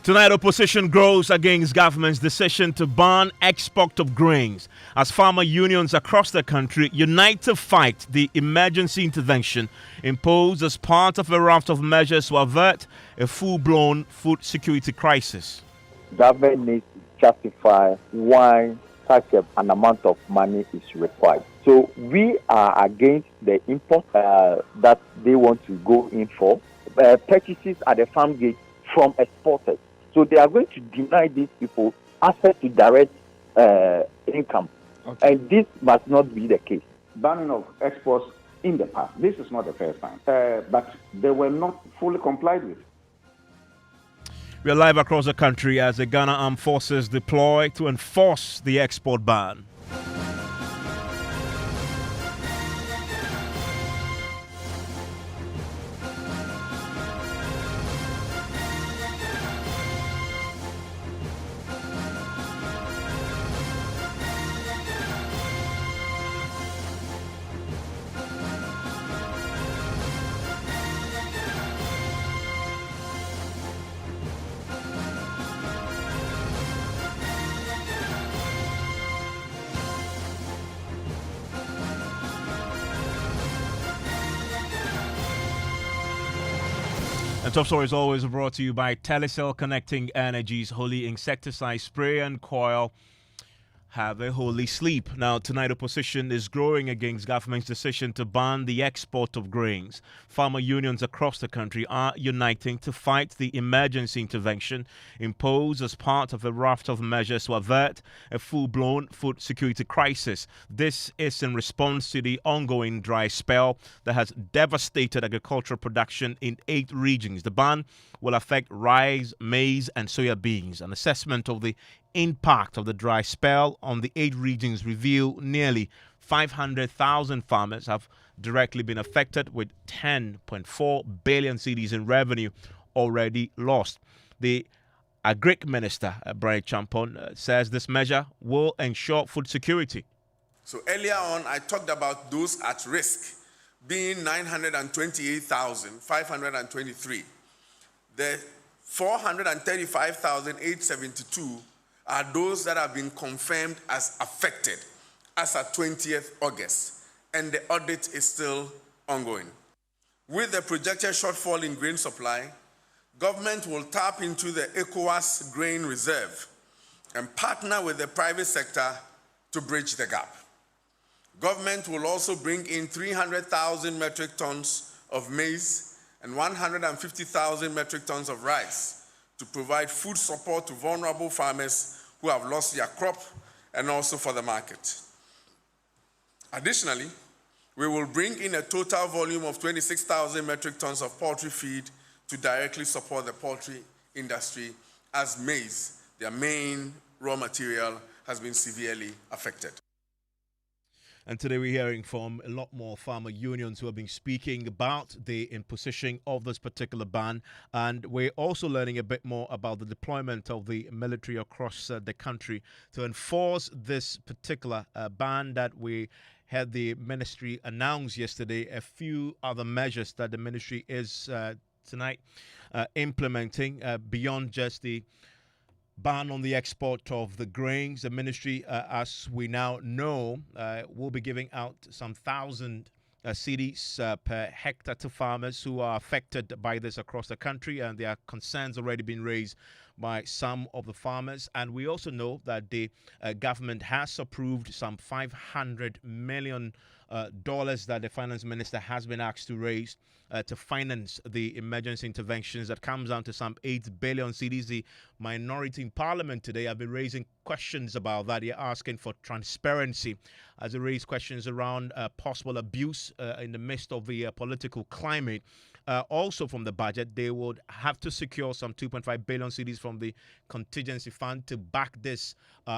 Tonight, opposition grows against government's decision to ban export of grains as farmer unions across the country unite to fight the emergency intervention imposed as part of a raft of measures to avert a full-blown food security crisis. Government needs to justify why such an amount of money is required. So we are against the import that they want to go in for, purchases at the farm gate from exporters. So they are going to deny these people access to direct income. Okay. And this must not be the case. Banning of exports in the past, this is not the first time, but they were not fully complied with. We are live across the country as the Ghana Armed Forces deploy to enforce the export ban. And Top Story is always brought to you by Telecel, connecting energies. Holy insecticide spray and coil. Have a holy sleep. Now, tonight, opposition is growing against government's decision to ban the export of grains. Farmer unions across the country are uniting to fight the emergency intervention imposed as part of a raft of measures to avert a full-blown food security crisis. This is in response to the ongoing dry spell that has devastated agricultural production in 8 regions. The ban will affect rice, maize, and soya beans. An assessment of the impact of the dry spell on the 8 regions reveal nearly 500,000 farmers have directly been affected, with 10.4 billion cedis in revenue already lost. The Agric Minister, Brian Champon, says this measure will ensure food security. So earlier on, I talked about those at risk being 928,523. The 435,872 are those that have been confirmed as affected as at 20th August, and the audit is still ongoing. With the projected shortfall in grain supply, government will tap into the ECOWAS grain reserve and partner with the private sector to bridge the gap. Government will also bring in 300,000 metric tons of maize and 150,000 metric tons of rice to provide food support to vulnerable farmers who have lost their crop and also for the market. Additionally, we will bring in a total volume of 26,000 metric tons of poultry feed to directly support the poultry industry, as maize, their main raw material, has been severely affected. And today we're hearing from a lot more farmer unions who have been speaking about the imposition of this particular ban. And we're also learning a bit more about the deployment of the military across the country to enforce this particular ban that we had the ministry announce yesterday. A few other measures that the ministry is tonight implementing beyond just the ban on the export of the grains. The ministry, as we now know, will be giving out some 1,000 cedis per hectare to farmers who are affected by this across the country, and there are concerns already been raised by some of the farmers. And we also know that the government has approved some $500 million that the finance minister has been asked to raise to finance the emergency interventions. That comes down to some 8 billion cedis. The minority in parliament today have been raising questions about that. They're asking for transparency as they raise questions around possible abuse in the midst of the political climate. Also from the budget, they would have to secure some 2.5 billion cedis from the contingency fund to back this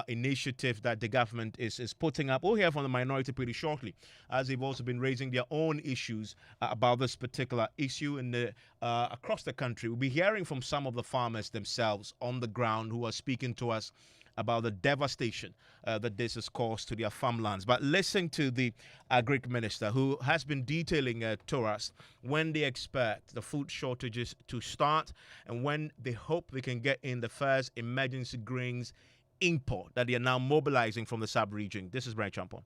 initiative that the government is putting up. We'll hear from the minority pretty shortly, as they've also been raising their own issues about this particular issue in the across the country. We'll be hearing from some of the farmers themselves on the ground who are speaking to us about the devastation that this has caused to their farmlands. But listen to the Agric Minister, who has been detailing to us when they expect the food shortages to start and when they hope they can get in the first emergency grains import that they are now mobilizing from the sub-region. This is Brian Champon.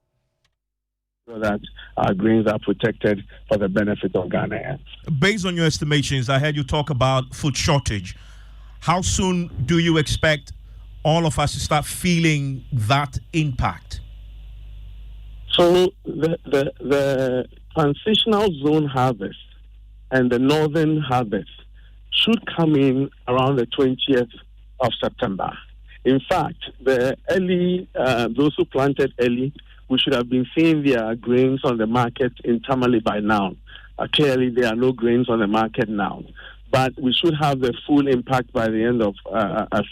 So that our grains are protected for the benefit of Ghana. Based on your estimations, I heard you talk about food shortage. How soon do you expect all of us to start feeling that impact? So the transitional zone harvest and the northern harvest should come in around the 20th of September. In fact, the early, those who planted early, we should have been seeing their grains on the market in Tamale by now. Clearly, there are no grains on the market now. But we should have the full impact by the end of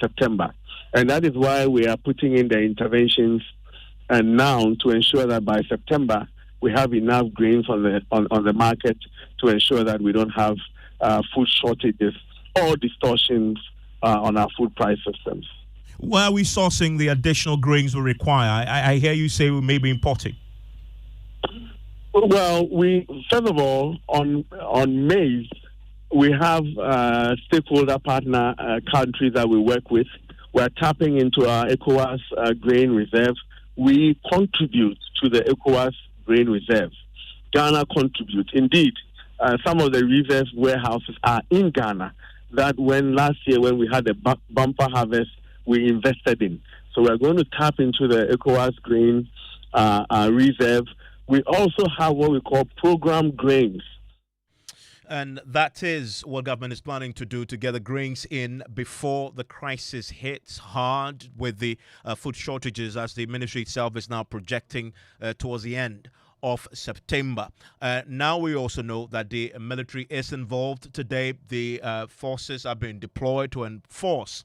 September. And that is why we are putting in the interventions now to ensure that by September, we have enough grains on the market to ensure that we don't have food shortages or distortions on our food price systems. Where are we sourcing the additional grains we require? I hear you say we may be importing. Well, first of all, on maize, we have stakeholder partner countries that we work with. We're tapping into our ECOWAS grain reserve. We contribute to the ECOWAS grain reserve. Ghana contributes. Indeed, some of the reserve warehouses are in Ghana that last year when we had a bumper harvest, we invested in. So we're going to tap into the ECOWAS grain reserve. We also have what we call program grains. And that is what government is planning to do to get the grains in before the crisis hits hard with the food shortages, as the ministry itself is now projecting towards the end of September. Now we also know that the military is involved today. The forces are being deployed to enforce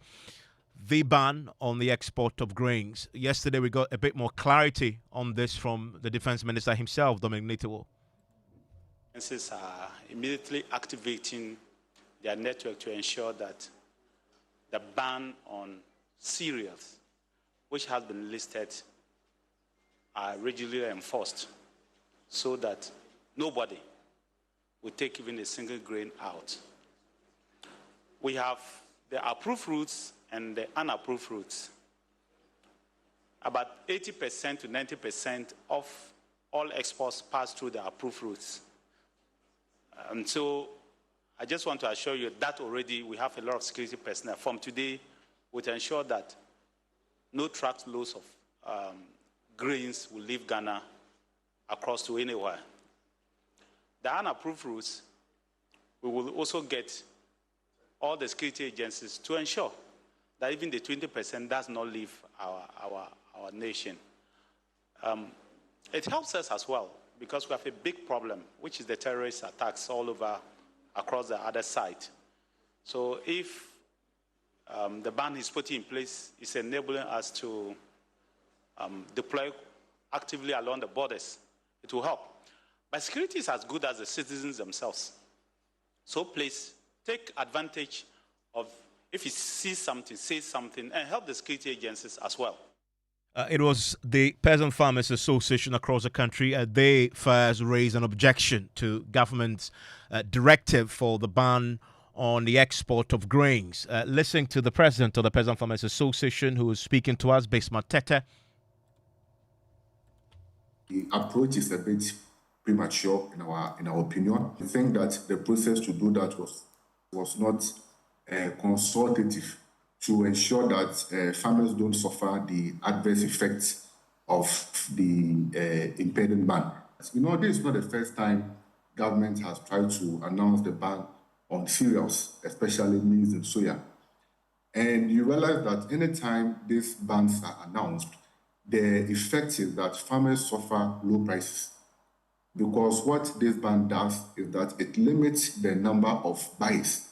the ban on the export of grains. Yesterday we got a bit more clarity on this from the Defense Minister himself, Dominic Nitiwo. Are immediately activating their network to ensure that the ban on cereals, which has been listed, are regularly enforced so that nobody will take even a single grain out. We have the approved routes and the unapproved routes. About 80% to 90% of all exports pass through the approved routes. And so I just want to assure you that already we have a lot of security personnel from today to ensure that no truckloads of grains will leave Ghana across to anywhere. The unapproved routes, we will also get all the security agencies to ensure that even the 20% does not leave our nation. It helps us as well because we have a big problem, which is the terrorist attacks all over across the other side. So if the ban is put in place, it's enabling us to deploy actively along the borders. It will help. But security is as good as the citizens themselves. So please take advantage of, if you see something, say something, and help the security agencies as well. It was the Peasant Farmers Association across the country. They first raised an objection to government's directive for the ban on the export of grains. Listening to the president of the Peasant Farmers Association, who was speaking to us, Bismarck Tete. The approach is a bit premature in our opinion. I think that the process to do that was not consultative to ensure that farmers don't suffer the adverse effects of the impending ban. You know, this is not the first time government has tried to announce the ban on cereals, especially maize and soya. And you realize that anytime these bans are announced, the effect is that farmers suffer low prices. Because what this ban does is that it limits the number of buyers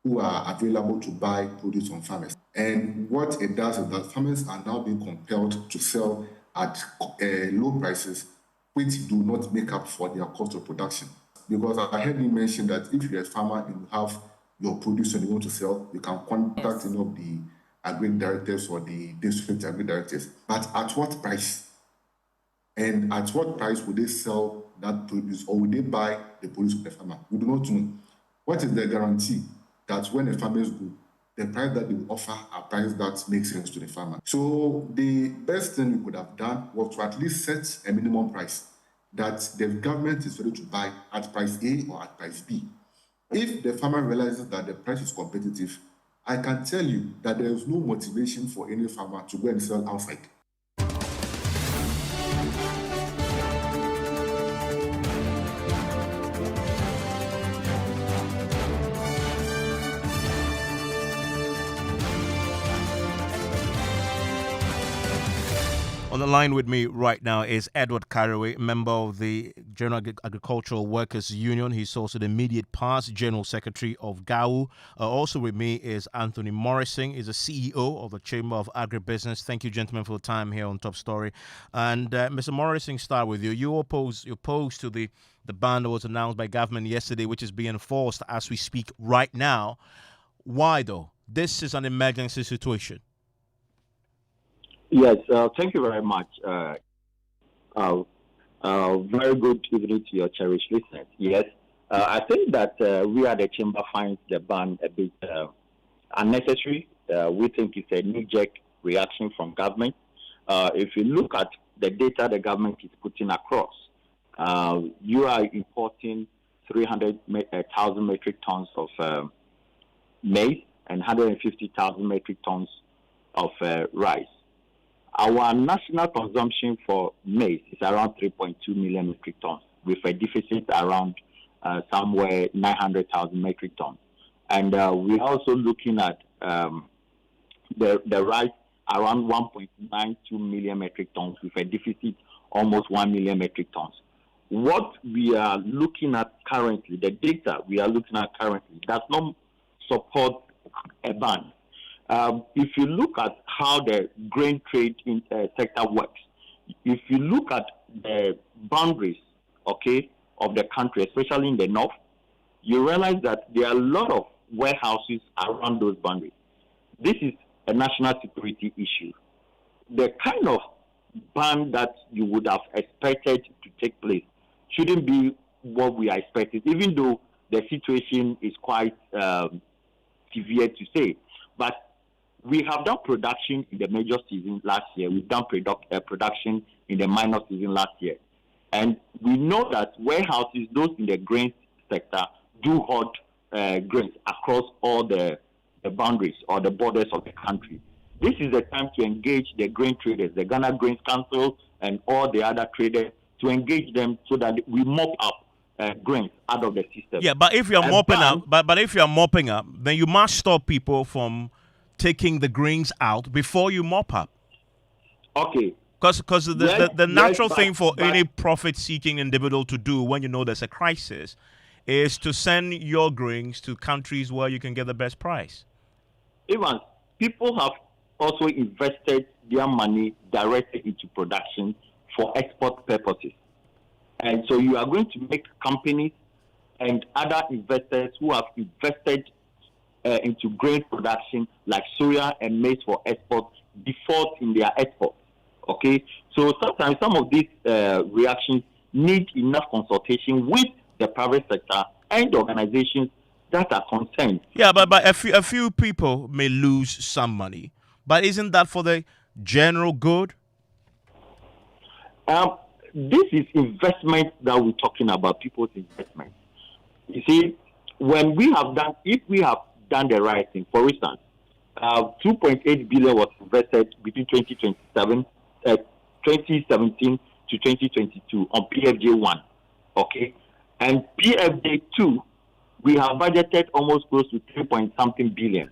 who are available to buy produce on farmers. And what it does is that farmers are now being compelled to sell at low prices, which do not make up for their cost of production. Because I heard you mention that if you're a farmer and you have your produce and you want to sell, you can contact any of the agri directors or the district agri directors, but at what price? And at what price would they sell that produce, or would they buy the produce from the farmer? We do not know. What is the guarantee that when the farmers go, the price that they will offer a price that makes sense to the farmer? So the best thing we could have done was to at least set a minimum price that the government is ready to buy at price A or at price B. If the farmer realizes that the price is competitive, I can tell you that there is no motivation for any farmer to go and sell outside. On the line with me right now is Edward Caraway, member of the General Agricultural Workers Union. He's also the immediate past General Secretary of GAU. Also with me is Anthony Morrison. He's the CEO of the Chamber of Agribusiness. Thank you, gentlemen, for the time here on Top Story. And Mr. Morrison, start with you. You're opposed to the ban that was announced by government yesterday, which is being enforced as we speak right now. Why, though? This is an emergency situation. Yes, thank you very much. Very good evening to your cherished listeners. Yes, I think that we at the Chamber find the ban a bit unnecessary. We think it's a knee-jerk reaction from government. If you look at the data the government is putting across, you are importing 300,000 metric tons of maize and 150,000 metric tons of rice. Our national consumption for maize is around 3.2 million metric tons, with a deficit around somewhere 900,000 metric tons. And we're also looking at the rice around 1.92 million metric tons, with a deficit almost 1 million metric tons. What we are looking at currently, the data we are looking at currently, does not support a ban. If you look at how the grain trade sector works, if you look at the boundaries, of the country, especially in the north, you realize that there are a lot of warehouses around those boundaries. This is a national security issue. The kind of ban that you would have expected to take place shouldn't be what we are expecting, even though the situation is quite severe to say. But we have done production in the major season last year. We've done production in the minor season last year. And we know that warehouses, those in the grain sector, do hold grains across all the boundaries or the borders of the country. This is the time to engage the grain traders, the Ghana Grains Council and all the other traders, to engage them so that we mop up grains out of the system. Yeah, but if you're mopping up, but if you're mopping up, then you must stop people from taking the grains out before you mop up. Okay. Because the natural thing for any profit-seeking individual to do when you know there's a crisis is to send your grains to countries where you can get the best price. Even people have also invested their money directly into production for export purposes. And so you are going to make companies and other investors who have invested into grain production like soya and maize for export default in their export. Okay, so sometimes some of these reactions need enough consultation with the private sector and organizations that are concerned. Yeah, but a few people may lose some money, but isn't that for the general good? This is investment that we're talking about, people's investment. You see, when we have done, if we have done the right thing, for instance, 2.8 billion was invested between 2017 to 2022 on PFJ1, okay? And PFJ2, we have budgeted almost close to 3-point-something billion.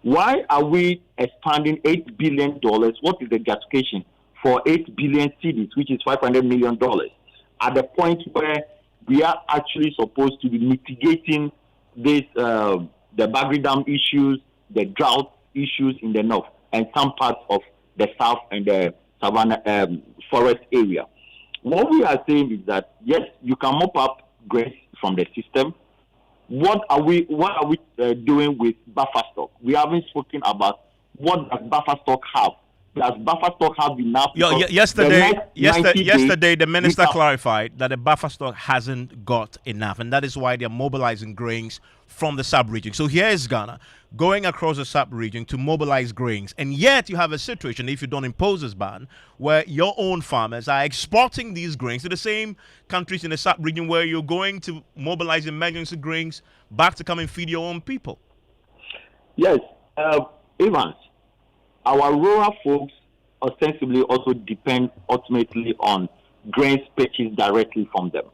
Why are we expanding $8 billion? What is the justification for 8 billion cedis, which is $500 million, at the point where we are actually supposed to be mitigating this, the Bagri Dam issues, the drought issues in the north, and some parts of the south and the Savannah forest area? What we are saying is that, yes, you can mop up grains from the system. What are we doing with buffer stock? We haven't spoken about what does buffer stock have? Does buffer stock have enough? Yesterday, the minister clarified that the buffer stock hasn't got enough, and that is why they're mobilizing grains from the sub-region. So here is Ghana going across the sub-region to mobilize grains, and yet you have a situation, if you don't impose this ban, where your own farmers are exporting these grains to the same countries in the sub-region where you're going to mobilize emergency grains back to come and feed your own people. Yes, Evans, our rural folks ostensibly also depend ultimately on grains purchased directly from them.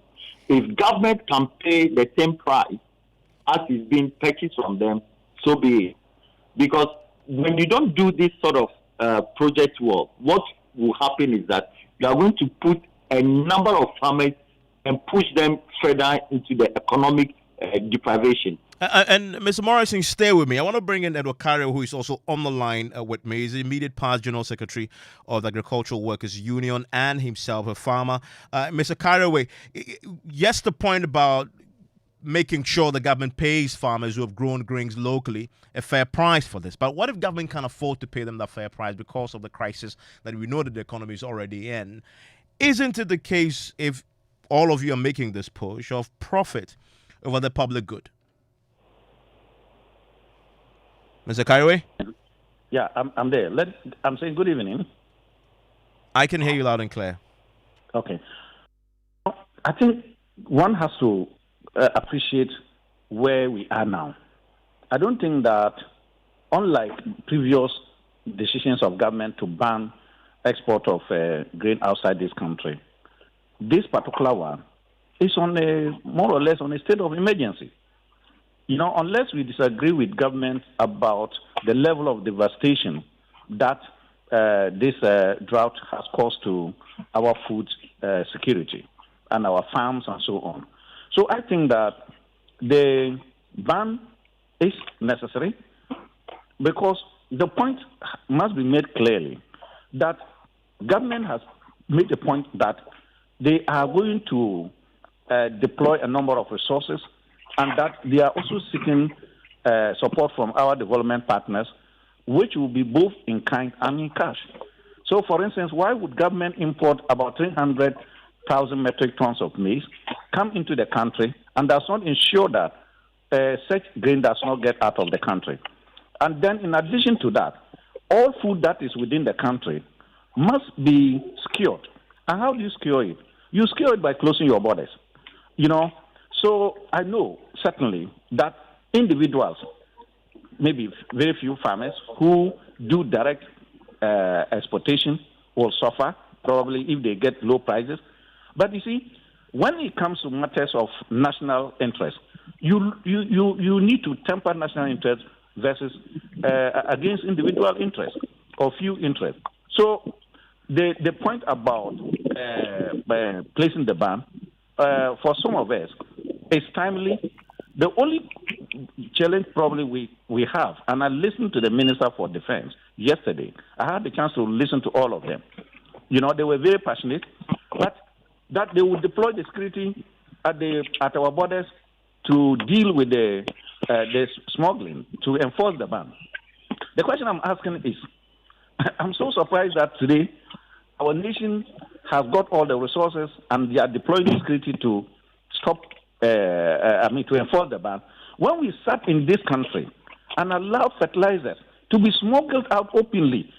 If government can pay the same price as is being purchased from them, so be it. Because when you don't do this sort of project work, what will happen is that you are going to put a number of farmers and push them further into the economic deprivation. And Mr. Morrison, stay with me. I want to bring in Edward Cario, who is also on the line with me. He's the immediate past General Secretary of the Agricultural Workers Union and himself a farmer. Mr. Cario, yes, the point about making sure the government pays farmers who have grown grains locally a fair price for this. But what if government can't afford to pay them that fair price because of the crisis that we know that the economy is already in? Isn't it the case, if all of you are making this push, of profit over the public good? Mr. Kaiwe? Yeah, I'm there. I'm saying good evening. I can hear you loud and clear. Okay. I think one has to appreciate where we are now. I don't think that, unlike previous decisions of government to ban export of grain outside this country, this particular one is on more or less on a state of emergency. You know, unless we disagree with government about the level of devastation that this drought has caused to our food security and our farms and so on. So I think that the ban is necessary because the point must be made clearly that government has made the point that they are going to deploy a number of resources and that they are also seeking support from our development partners, which will be both in kind and in cash. So, for instance, why would government import about 300,000 metric tons of maize, come into the country, and does not ensure that such grain does not get out of the country? And then, in addition to that, all food that is within the country must be secured. And how do you secure it? You secure it by closing your borders. You know, so I know certainly that individuals, maybe very few farmers who do direct exportation will suffer probably if they get low prices. But you see, when it comes to matters of national interest, you need to temper national interest versus against individual interest or few interests. So the point about placing the ban for some of us is timely. The only challenge probably we have, and I listened to the Minister for Defense yesterday. I had the chance to listen to all of them. You know, they were very passionate, but that they would deploy the security at our borders to deal with the smuggling, to enforce the ban. The question I'm asking is, I'm so surprised that today our nation has got all the resources and they are deploying security to stop, to enforce the ban. When we sat in this country and allowed fertilizers to be smuggled out openly,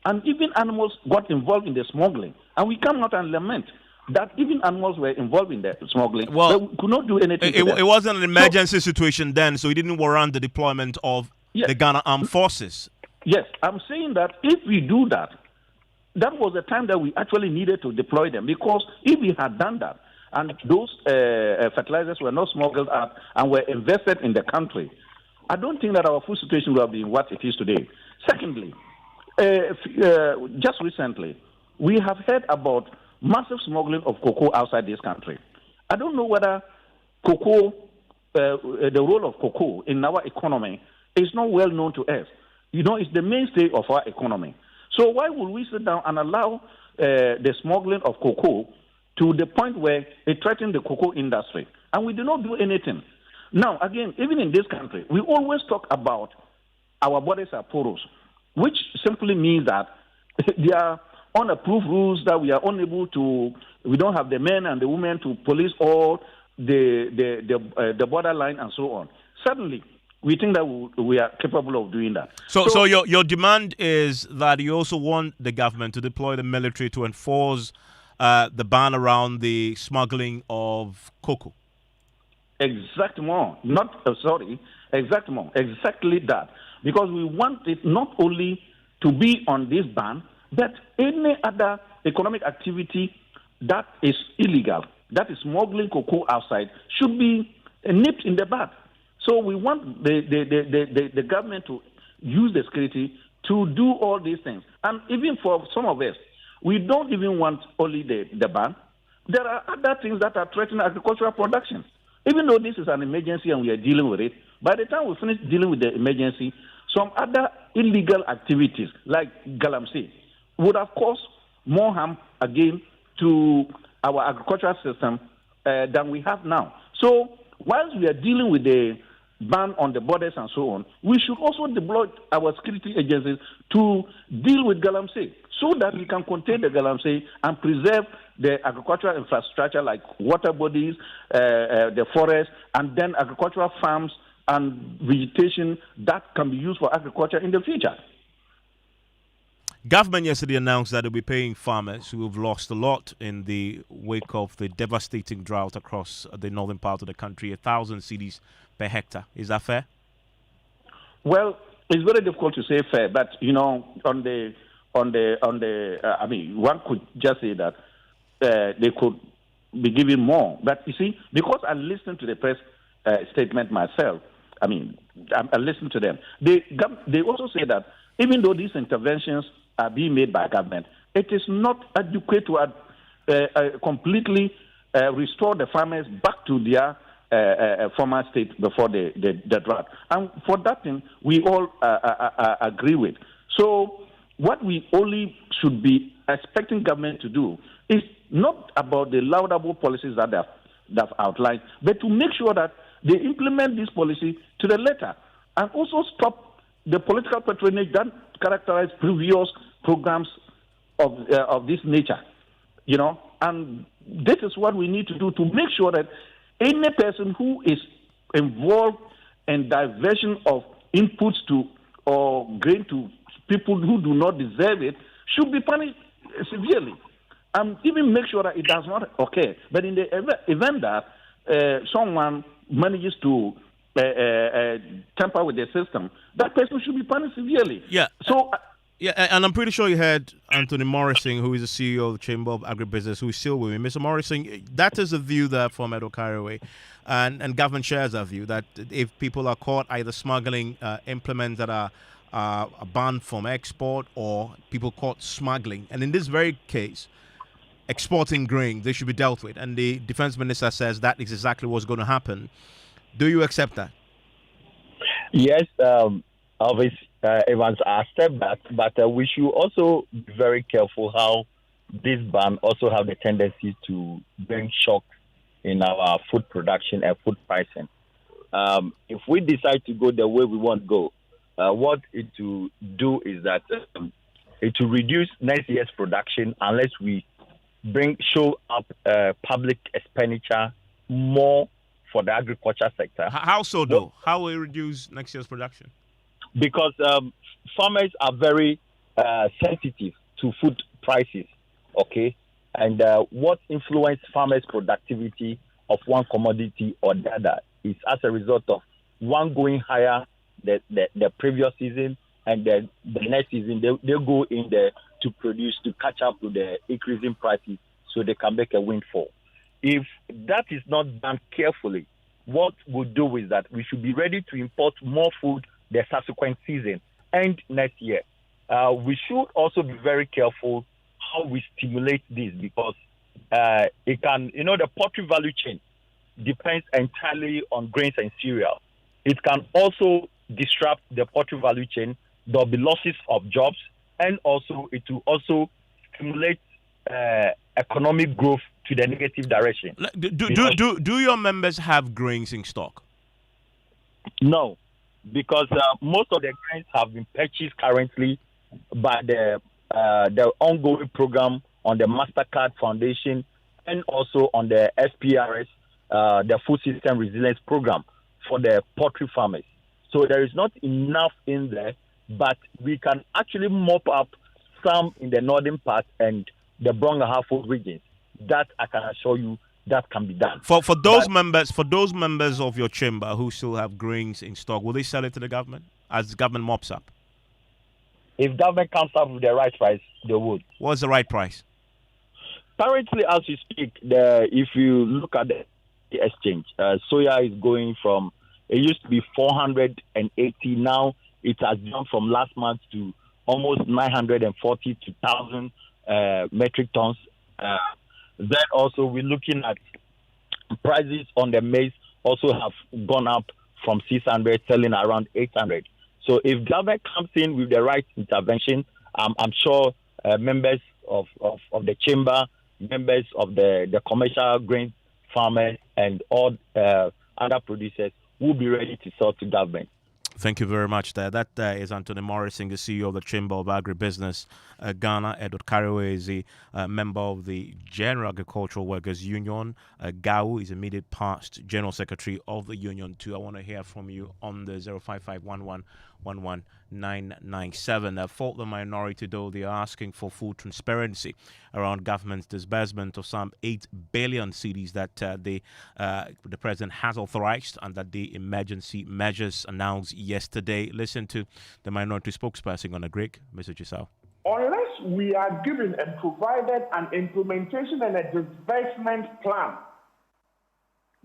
and even animals got involved in the smuggling, and we come out and lament that even animals were involved in the smuggling, but we could not do anything. It wasn't an emergency situation then, so it didn't warrant the deployment of the Ghana Armed Forces. Yes, I'm saying that if we do that, that was the time that we actually needed to deploy them, because if we had done that and those fertilizers were not smuggled out and were invested in the country, I don't think that our food situation would have been what it is today. Secondly, just recently, we have heard about massive smuggling of cocoa outside this country. I don't know whether cocoa, the role of cocoa in our economy is not well known to us. You know, it's the mainstay of our economy. So why would we sit down and allow the smuggling of cocoa to the point where it threatens the cocoa industry? And we do not do anything. Now, again, even in this country, we always talk about our borders are porous. which simply means that they are unapproved rules that we are unable to, we don't have the men and the women to police all the borderline and so on. Certainly, we think that we are capable of doing that. So your demand is that you also want the government to deploy the military to enforce the ban around the smuggling of cocoa. Exactly that. Because we want it not only to be on this ban, but any other economic activity that is illegal, that is smuggling cocoa outside, should be nipped in the bud. So we want the government to use the security to do all these things. And even for some of us, we don't even want only the ban. There are other things that are threatening agricultural production. Even though this is an emergency and we are dealing with it, by the time we finish dealing with the emergency, some other illegal activities like galamsey would have caused more harm again to our agricultural system than we have now. So whilst we are dealing with the ban on the borders and so on, we should also deploy our security agencies to deal with galamsey so that we can contain the galamsey and preserve the agricultural infrastructure like water bodies, the forest, and then agricultural farms and vegetation that can be used for agriculture in the future. Government yesterday announced that it will be paying farmers who have lost a lot in the wake of the devastating drought across the northern part of the country, 1,000 cedis per hectare. Is that fair? Well, it's very difficult to say fair, but one could just say that they could be given more. But you see, because I listened to the press statement myself, I listened to them. They also say that even though these interventions are being made by government, it is not adequate to completely restore the farmers back to their former state before the drought. And for that thing, we all agree with. So what we only should be expecting government to do is not about the laudable policies that they've outlined, but to make sure that they implement this policy to the letter and also stop the political patronage that characterized previous programs of this nature. And this is what we need to do to make sure that any person who is involved in diversion of inputs to or grain to people who do not deserve it should be punished severely. And even make sure that it does not occur. But in the event that someone manages to tamper with the system, that person should be punished severely. Yeah. So. And I'm pretty sure you heard Anthony Morrison, who is the CEO of the Chamber of Agribusiness, who is still with me. Mr. Morrison, that is a view that from Edo Caraway, and government shares that view that if people are caught either smuggling implements that are banned from export or people caught smuggling, and in this very case, exporting grain, they should be dealt with. And the defense minister says that is exactly what's going to happen. Do you accept that? Yes, obviously. Evans accept that, but we should also be very careful how this ban also have the tendency to bring shock in our food production and food pricing. If we decide to go the way we want to go, what it will do is that it will reduce next year's production unless we show up public expenditure more for the agriculture sector. How so, though? How will it reduce next year's production? Because farmers are very sensitive to food prices, okay? And what influences farmers' productivity of one commodity or the other is as a result of one going higher the previous season, and the next season they go in there to produce, to catch up with the increasing prices so they can make a windfall. If that is not done carefully, what we'll do is that we should be ready to import more food the subsequent season and next year. We should also be very careful how we stimulate this, because it can, the poultry value chain depends entirely on grains and cereal. It can also disrupt the poultry value chain. There'll be losses of jobs, and also it will also stimulate economic growth to the negative direction. Do your members have grains in stock? No. because most of the grains have been purchased currently by the ongoing program on the Mastercard Foundation and also on the SPRS, the Food System Resilience Program for the poultry farmers. So there is not enough in there, but we can actually mop up some in the northern part and the Brong-Ahafo regions. That I can assure you that can be done. For those members of your chamber who still have grains in stock, will they sell it to the government as the government mops up? If government comes up with the right price, they would. What's the right price? Currently, as we speak, if you look at the exchange, soya is going from, it used to be 480. Now it has jumped from last month to almost 940 to 1,000 metric tons. Then also we're looking at prices on the maize also have gone up from 600, selling around 800. So if government comes in with the right intervention, I'm sure members of the chamber, members of the commercial grain farmers, and all other producers will be ready to sell to government. Thank you very much. That is Anthony Morrison, the CEO of the Chamber of Agribusiness Ghana. Edward Carraway is a member of the General Agricultural Workers Union. Gao is immediate past General Secretary of the Union too. I want to hear from you on the 05511119997. For the minority, though, they are asking for full transparency around government's disbursement of some 8 billion cedis that the president has authorized and that the emergency measures announced yesterday. Listen to the minority spokesperson on the Greek, Mr. Chisau. Unless we are given and provided an implementation and a disbursement plan,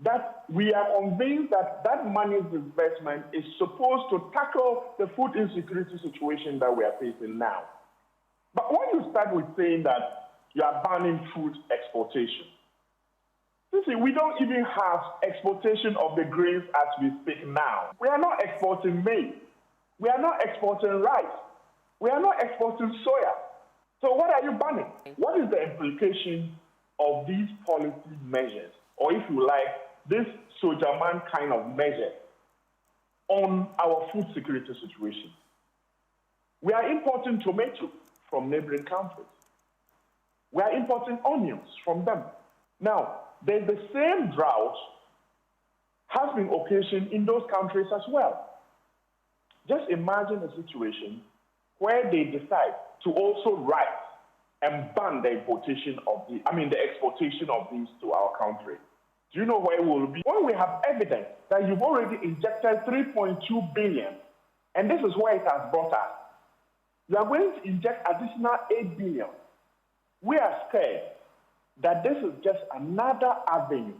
that we are convinced that that money's disbursement is supposed to tackle the food insecurity situation that we are facing now. But when you start with saying that you are banning food exportation, you see, we don't even have exportation of the grains as we speak now. We are not exporting maize. We are not exporting rice. We are not exporting soya. So what are you banning? What is the implication of these policy measures, or if you like, this soldier man kind of measure on our food security situation? We are importing tomato from neighboring countries. We are importing onions from them. Now, there's the same drought has been occasioned in those countries as well. Just imagine a situation where they decide to also write and ban the exportation of these to our country. Do you know where we will be? When we have evidence that you've already injected 3.2 billion, and this is where it has brought us, you are going to inject additional 8 billion. We are scared that this is just another avenue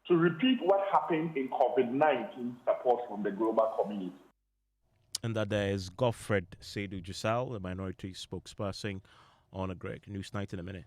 to repeat what happened in COVID-19 support from the global community. And that there is Godfred Seydou Gisal, the minority spokesperson on a Greg. News 9 in a minute.